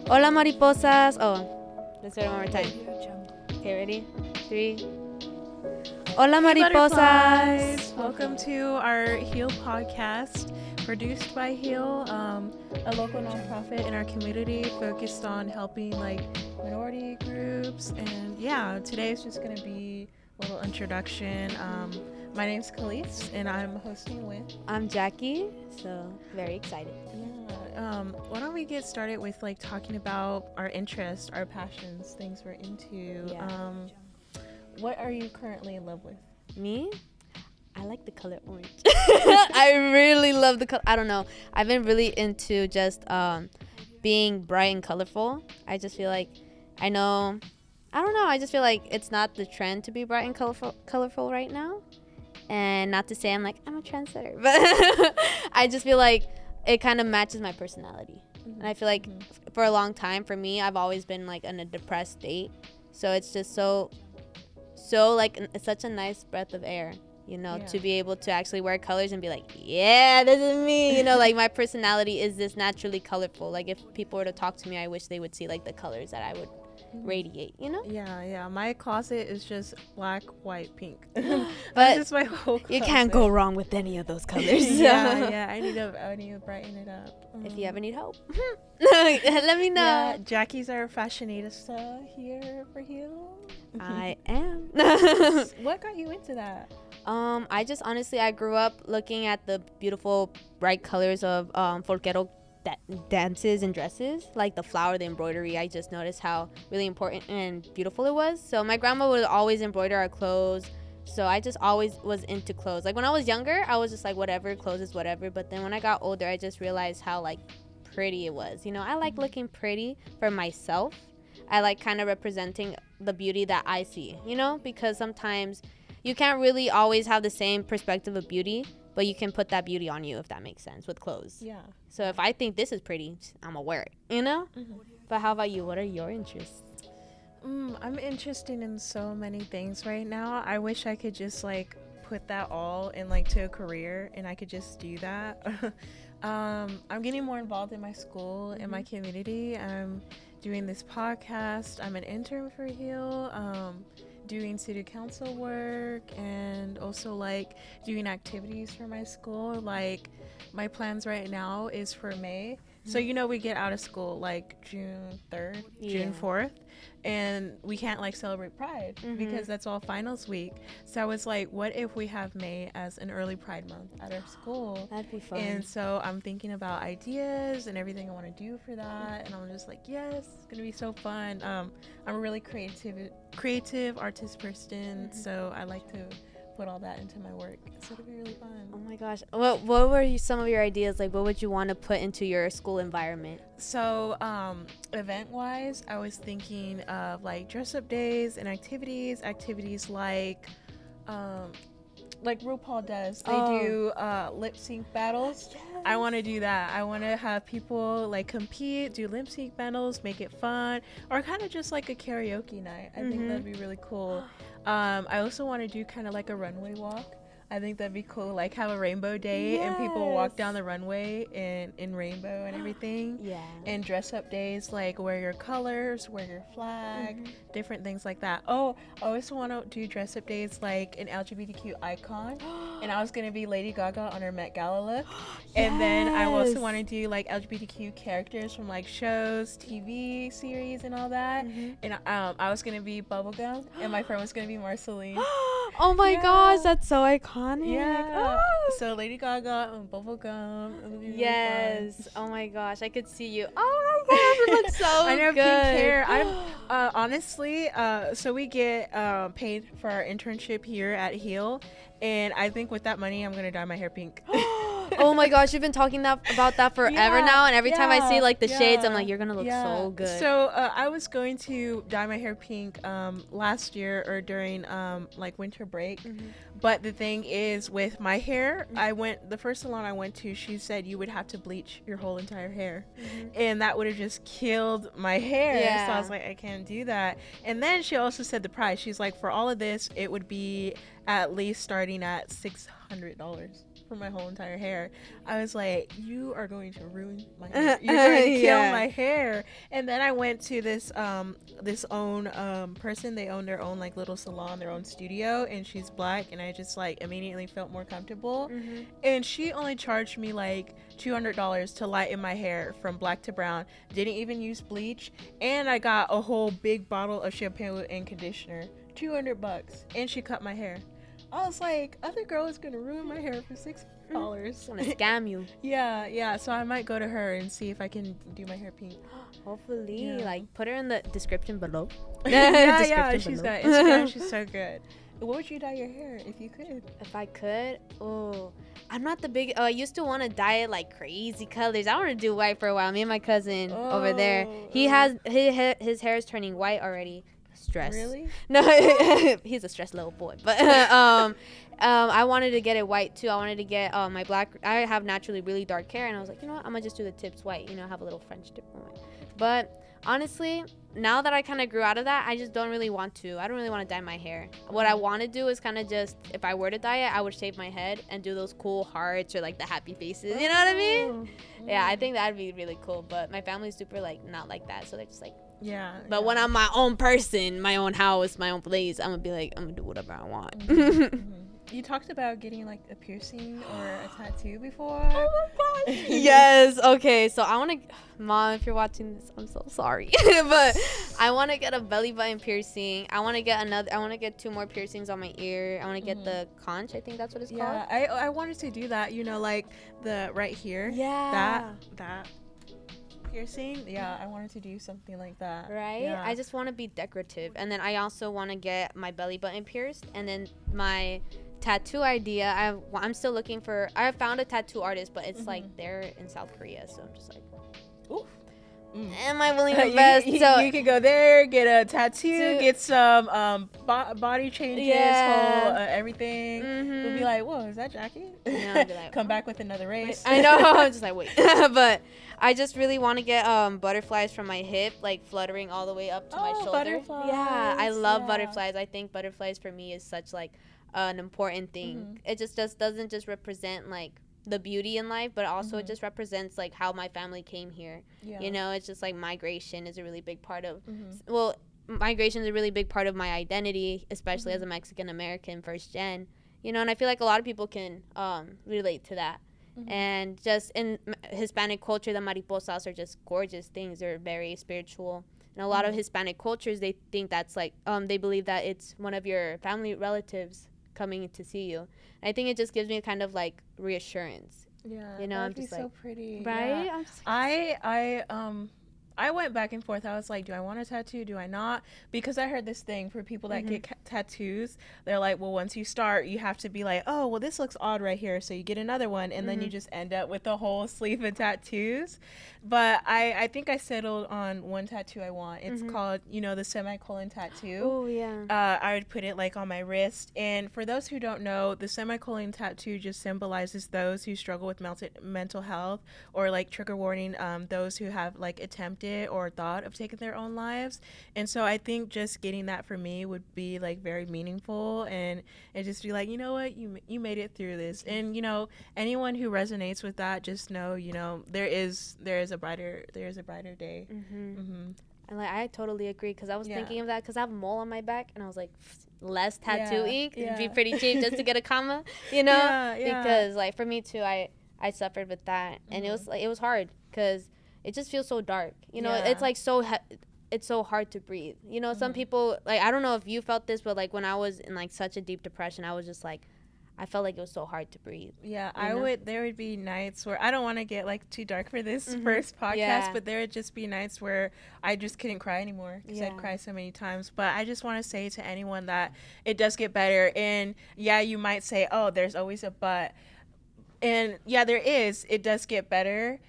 Hola mariposas. Oh, let's do it one more time. Okay, ready? 3. Hola Hey mariposas. butterflies! Welcome to our Heal podcast, produced by Heal, a local nonprofit in our community focused on helping like minority groups. And yeah, today is just gonna be a little introduction. My name's Khalees, and I'm hosting with. I'm Jackie, so very excited. Yeah. Why don't we get started with like talking about our interests, our passions, things we're into. Yeah. What are you currently in love with? Me? I like the color orange. I really love the color. I don't know. I've been really into just being bright and colorful. I just feel like I know. I don't know. I just feel like it's not the trend to be bright and colorful right now. And not to say I'm a trendsetter, but I just feel like it kind of matches my personality. And I feel like for a long time, for me, I've always been like in a depressed state. So it's just so like it's such a nice breath of air, to be able to actually wear colors and be like, yeah, this is me. Like my personality is this naturally colorful. Like if people were to talk to me, I wish they would see like the colors that I would radiate. Yeah. My closet is just black, white, pink. But this is my whole closet. You can't go wrong with any of those colors. yeah. I need to brighten it up. If you ever need help, let me know. Yeah, Jackie's our fashionista here for Heal. I am. What got you into that? I just honestly, I grew up looking at the beautiful bright colors of folklero dances and dresses, like the flower, the embroidery. I just noticed how really important and beautiful it was. So my grandma would always embroider our clothes. So I just always was into clothes. Like when I was younger, I was just like, whatever, clothes is whatever. But then when I got older, I just realized how like pretty it was. I like looking pretty for myself. I like kind of representing the beauty that I see, because sometimes you can't really always have the same perspective of beauty, but you can put that beauty on you, if that makes sense, with clothes. Yeah. So if I think this is pretty, I'm gonna wear it, But how about you? What are your interests? I'm interested in so many things right now. I wish I could just like put that all in like to a career and I could just do that. I'm getting more involved in my school, in my community. I'm doing this podcast. I'm an intern for Heal, doing city council work, and also like doing activities for my school. Like my plans right now is for May. So we get out of school like June 3rd, June 4th, and we can't like celebrate Pride because that's all finals week. So I was like, what if we have May as an early Pride month at our school? That'd be fun. And so I'm thinking about ideas and everything I want to do for that, and I'm just like, yes, it's gonna be so fun. I'm a really creative artist person, so I like to put all that into my work, so it'll be really fun. Oh my gosh, what were some of your ideas? Like, what would you want to put into your school environment? So event wise, I was thinking of like dress up days and activities like RuPaul does. They do lip sync battles. Yes. I want to do that. I want to have people like compete, do lip sync battles, make it fun, or kind of just like a karaoke night. I think that'd be really cool. I also want to do kind of like a runway walk. I think that'd be cool, like have a rainbow day and people walk down the runway in rainbow and everything. Yeah. And dress up days, like wear your colors, wear your flag, different things like that. Oh, I also want to do dress up days like an LGBTQ icon. And I was going to be Lady Gaga on her Met Gala look. And then I also want to do like LGBTQ characters from like shows, TV series and all that. And I was going to be Bubblegum and my friend was going to be Marceline. Oh my gosh, that's so iconic. Yeah. So Lady Gaga and Bubblegum. Yes. Really oh my gosh, I could see you. Oh my gosh, it looks so I know, good. pink hair. I'm honestly, so we get paid for our internship here at Heal, and I think with that money, I'm gonna dye my hair pink. Oh my gosh, you've been talking about that forever now, and every time I see like the shades, I'm like, you're gonna look so good. So I was going to dye my hair pink last year or during like winter break, but the thing is with my hair, the first salon I went to, she said you would have to bleach your whole entire hair, and that would have just killed my hair. So I was like, I can't do that. And then she also said the price. She's like, for all of this, it would be at least starting at $600 for my whole entire hair. I was like, you are going to ruin my hair. You're going to kill my hair. And then I went to this own person. They own their own like little salon, their own studio, and she's black, and I just like immediately felt more comfortable. And she only charged me like $200 to lighten my hair from black to brown. Didn't even use bleach, and I got a whole big bottle of shampoo and conditioner. $200, and she cut my hair. I was like, other girl is gonna ruin my hair for $6. Gonna scam you. Yeah. So I might go to her and see if I can do my hair pink. Hopefully, like put her in the description below. Yeah. She's got Instagram. She's so good. What would you dye your hair if you could? If I could, I'm not the big. I used to want to dye it like crazy colors. I want to do white for a while. Me and my cousin over there, he has his hair is turning white already. Stress. Really? No, he's a stressed little boy. But I wanted to get it white too. I wanted to get my black. I have naturally really dark hair, and I was like, you know what? I'm gonna just do the tips white. You know, have a little French tip on it. But honestly, now that I kind of grew out of that, I just don't really want to. I don't really want to dye my hair. What I want to do is kind of just, if I were to dye it, I would shave my head and do those cool hearts or like the happy faces. You know what I mean? Yeah, I think that'd be really cool. But my family's super like not like that, so they're just like. Yeah. But when I'm my own person, my own house, my own place, I'm gonna be like, I'm gonna do whatever I want. You talked about getting like a piercing or a tattoo before. Oh my gosh. Yes. Okay. So I want to, Mom, if you're watching this, I'm so sorry, but I want to get a belly button piercing. I want to get 2 more piercings on my ear. I want to get the conch. I think that's what it's called. Yeah. I wanted to do that. You know, like the right here. Yeah. That. Piercing, yeah, I wanted to do something like that. Right? Yeah. I just want to be decorative. And then I also want to get my belly button pierced. And then my tattoo idea, I'm still looking for, I found a tattoo artist, but it's like they're in South Korea. So I'm just like, oof. Am I willing to invest? So you could go there, get a tattoo, get some body changes, whole everything. We'll be like, whoa, is that Jackie? Yeah, like, come back with another race. I know. I'm just like, wait. But I just really want to get butterflies from my hip, like fluttering all the way up to my shoulder. Butterflies. Yeah, I love butterflies. I think butterflies for me is such like an important thing. It just doesn't just represent like the beauty in life, but also it just represents like how my family came here. You know, it's just like migration is a really big part of migration is a really big part of my identity, especially as a Mexican American first gen, you know, and I feel like a lot of people can relate to that. And just in Hispanic culture, the mariposas are just gorgeous things. They're very spiritual. And a lot of Hispanic cultures, they think that's like they believe that it's one of your family relatives coming to see you. And I think it just gives me a kind of like reassurance. Yeah, you know, I'm just like so pretty, right? Yeah. I'm just like, I went back and forth. I was like, do I want a tattoo? Do I not? Because I heard this thing for people that get tattoos. They're like, well, once you start, you have to be like, oh, well, this looks odd right here. So you get another one. And then you just end up with a whole sleeve of tattoos. But I think I settled on one tattoo I want. It's called, you know, the semicolon tattoo. Oh, yeah. I would put it like on my wrist. And for those who don't know, the semicolon tattoo just symbolizes those who struggle with mental health, or like trigger warning, those who have like attempted or thought of taking their own lives. And so I think just getting that for me would be like very meaningful, and just be like, you know what, you made it through this. And you know, anyone who resonates with that, just know, you know, there is a brighter day. And like I totally agree, because I was thinking of that because I have a mole on my back, and I was like, less tattoo ink, it'd be pretty cheap just to get a comma, you know. Because like for me too, I suffered with that, and it was hard because it just feels so dark, you know. It's like it's so hard to breathe, you know. Some people, like, I don't know if you felt this, but like when I was in like such a deep depression, I was just like, I felt like it was so hard to breathe. Yeah, there would be nights where I don't want to get like too dark for this first podcast, but there would just be nights where I just couldn't cry anymore because I'd cry so many times. But I just want to say to anyone that it does get better. And yeah, you might say, oh, there's always a but. And yeah, there is. It does get better.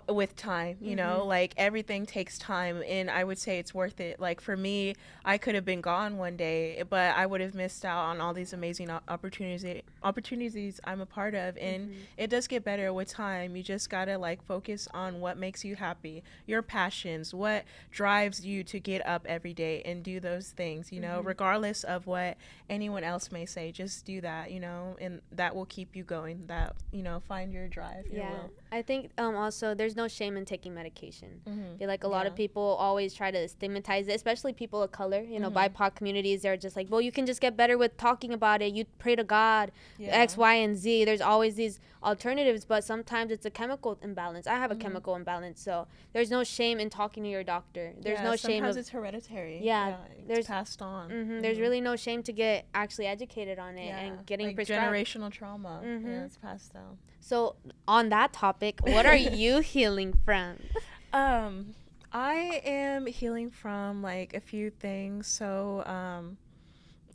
with time, you know, like everything takes time, and I would say it's worth it. Like for me, I could have been gone one day, but I would have missed out on all these amazing opportunities I'm a part of. And it does get better with time. You just gotta like focus on what makes you happy, your passions, what drives you to get up every day and do those things, you know, regardless of what anyone else may say. Just do that, you know, and that will keep you going. That, you know, find your drive, your will. I think also there's no shame in taking medication. I feel like a lot of people always try to stigmatize it, especially people of color. You know, BIPOC communities, they're just like, well, you can just get better with talking about it. You pray to God, X, Y, and Z. There's always these alternatives, but sometimes it's a chemical imbalance. I have a chemical imbalance, so there's no shame in talking to your doctor. There's no shame. Sometimes it's hereditary. There's passed on. There's really no shame to get actually educated on it and getting like prescribed. Generational trauma. Yeah, it's passed down. So on that topic, what are you healing from? I am healing from like a few things. So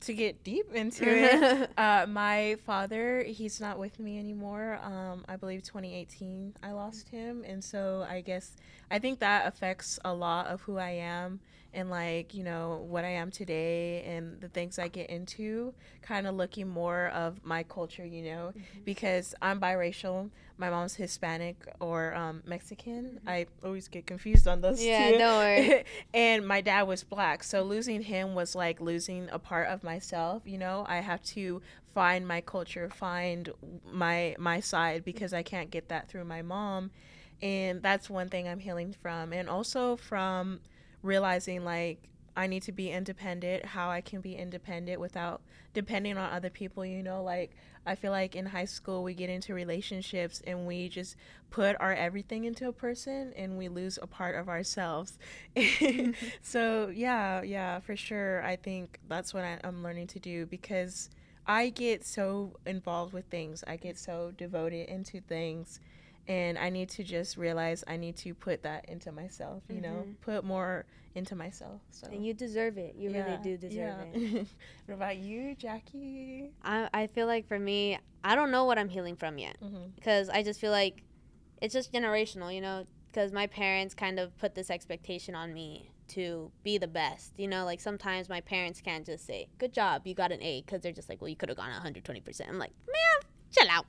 to get deep into it, my father, he's not with me anymore. I believe 2018 I lost him, and so I think that affects a lot of who I am and like, you know, what I am today and the things I get into, kind of looking more of my culture, you know, because I'm biracial. My mom's Hispanic or Mexican. I always get confused on those two. Yeah, don't worry. And my dad was black, so losing him was like losing a part of myself, you know. I have to find my culture, find my side, because I can't get that through my mom. And that's one thing I'm healing from. And also from realizing like I need to be independent, how I can be independent without depending on other people, you know. Like I feel like in high school we get into relationships and we just put our everything into a person and we lose a part of ourselves. So yeah, for sure. I think that's what I'm learning to do, because I get so involved with things. I get so devoted into things. And I need to just realize I need to put that into myself, you know, put more into myself. So. And you deserve it. You really do deserve it. What about you, Jackie? I feel like for me, I don't know what I'm healing from yet, because I just feel like it's just generational, you know, because my parents kind of put this expectation on me to be the best, you know. Like sometimes my parents can't just say, good job, you got an A, because they're just like, well, you could have gone 120%. I'm like, man, chill out.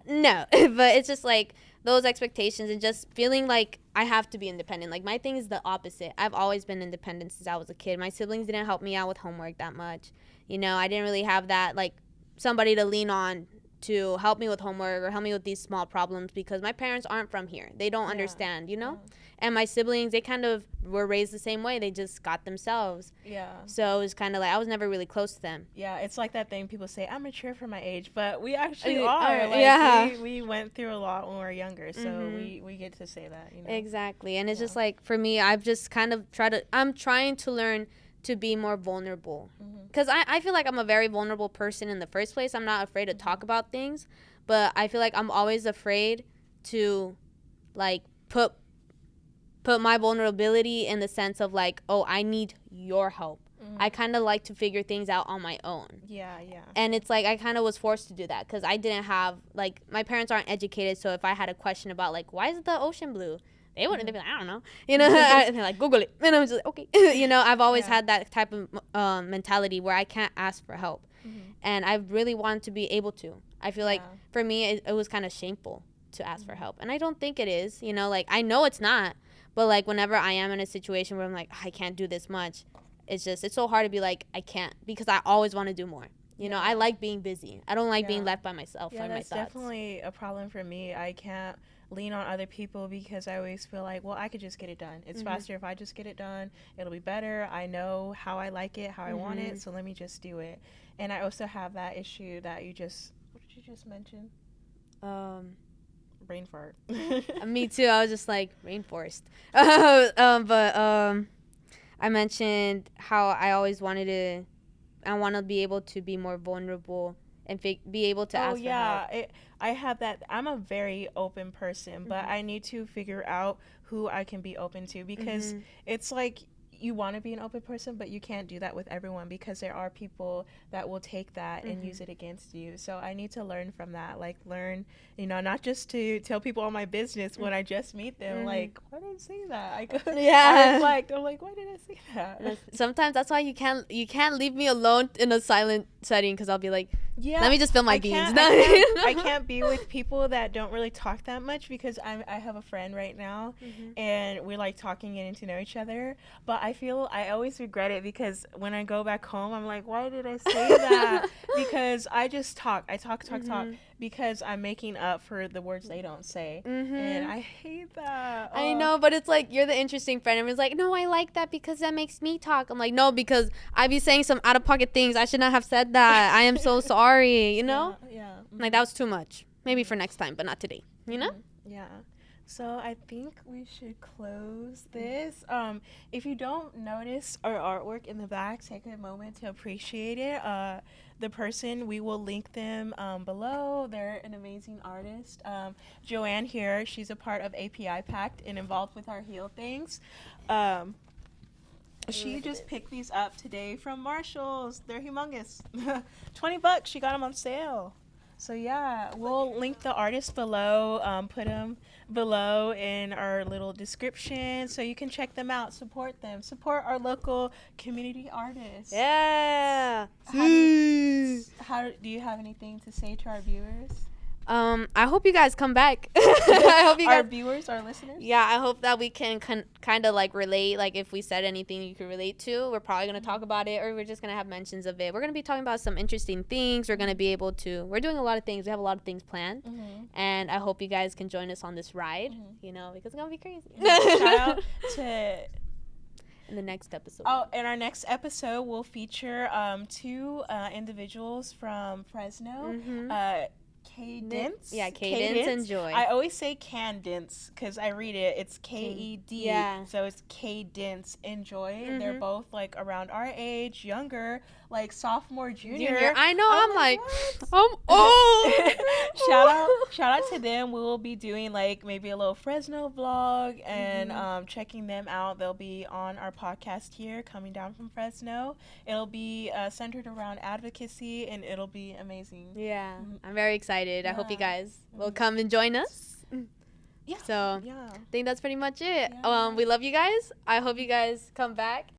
No, but it's just like those expectations and just feeling like I have to be independent. Like my thing is the opposite. I've always been independent since I was a kid. My siblings didn't help me out with homework that much. You know, I didn't really have that like somebody to lean on to help me with homework or help me with these small problems, because my parents aren't from here. They don't understand, you know? And my siblings, they kind of were raised the same way. They just got themselves. Yeah. So it was kind of like I was never really close to them. Yeah, it's like that thing people say, I'm mature for my age, but we actually are. Like, we went through a lot when we were younger, so we get to say that, you know? Exactly. And it's just like, for me, I've just kind of I'm trying to learn to be more vulnerable, because I feel like I'm a very vulnerable person in the first place. I'm not afraid to talk about things, but I feel like I'm always afraid to like put my vulnerability in the sense of like, oh, I need your help. I kind of like to figure things out on my own. Yeah. And it's like I kind of was forced to do that because I didn't have, like, my parents aren't educated, so if I had a question about like, why is the ocean blue, they wouldn't. They'd be like, I don't know, you know. And they're like, Google it, and I'm just like, okay. You know, I've always had that type of mentality where I can't ask for help, and I really wanted to be able to. I feel like for me, it was kind of shameful to ask for help, and I don't think it is. You know, like I know it's not, but like whenever I am in a situation where I'm like, I can't do this much, it's so hard to be like, I can't, because I always want to do more. You know, I like being busy. I don't like being left by myself and my thoughts. That's definitely a problem for me. I can't lean on other people because I always feel like, well, I could just get it done. It's faster if I just get it done. It'll be better. I know how I like it, how I want it, so let me just do it. And I also have that issue that what did you just mention? Brain fart. Me too. I was just like, rainforest. But I mentioned how I always want to be able to be more vulnerable and be able to ask for help. I have that. I'm a very open person, but I need to figure out who I can be open to, because it's like you want to be an open person, but you can't do that with everyone because there are people that will take that and use it against you. So I need to learn from that. Like learn, not just to tell people all my business when I just meet them. Like, why did I say that? I reflect. I'm like, why did I say that? Sometimes that's why you can't leave me alone in a silent setting, because I'll be like, yeah, let me just spill my beans. I can't be with people that don't really talk that much, because I have a friend right now, and we're like talking, getting to know each other. But I always regret it, because when I go back home, I'm like, why did I say that? Because I just talk, because I'm making up for the words they don't say, and I hate that. I know, but it's like, you're the interesting friend. Everyone's like, no, I like that because that makes me talk. I'm like, no, because I be saying some out of pocket things. I should not have said that. I am so sorry. Yeah. Like, that was too much. Maybe for next time, but not today. Yeah. So I think we should close this. If you don't notice our artwork in the back, take a moment to appreciate it. The person, we will link them below. They're an amazing artist. Joanne here, she's a part of API Pact and involved with our Heal Things. She just picked these up today from Marshall's. They're humongous. $20. She got them on sale. So yeah, we'll link the artists below, put them below in our little description, so you can check them out, support them, support our local community artists. Yeah. How do you have anything to say to our viewers? I hope you guys come back. I hope you guys, our viewers, our listeners. Yeah, I hope that we can kind of like relate. Like, if we said anything you could relate to, we're probably gonna talk about it, or we're just gonna have mentions of it. We're gonna be talking about some interesting things. We're gonna be able to. We're doing a lot of things. We have a lot of things planned, and I hope you guys can join us on this ride. Because it's gonna be crazy. Shout out to. In the next episode. Oh, in our next episode, we'll feature two individuals from Fresno. Cadence. Yeah, Cadence and Joy. I always say Cadence because I read it. It's K-E-D. Yeah. So it's Cadence and Joy. They're both like around our age, younger, like sophomore, junior. I know. I'm like, I'm old. Shout out to them. We will be doing like maybe a little Fresno vlog and checking them out. They'll be on our podcast here, coming down from Fresno. It'll be centered around advocacy, and it'll be amazing. Yeah, I'm very excited. I hope you guys will come and join us. Yeah. So I think that's pretty much it. We love you guys. I hope you guys come back.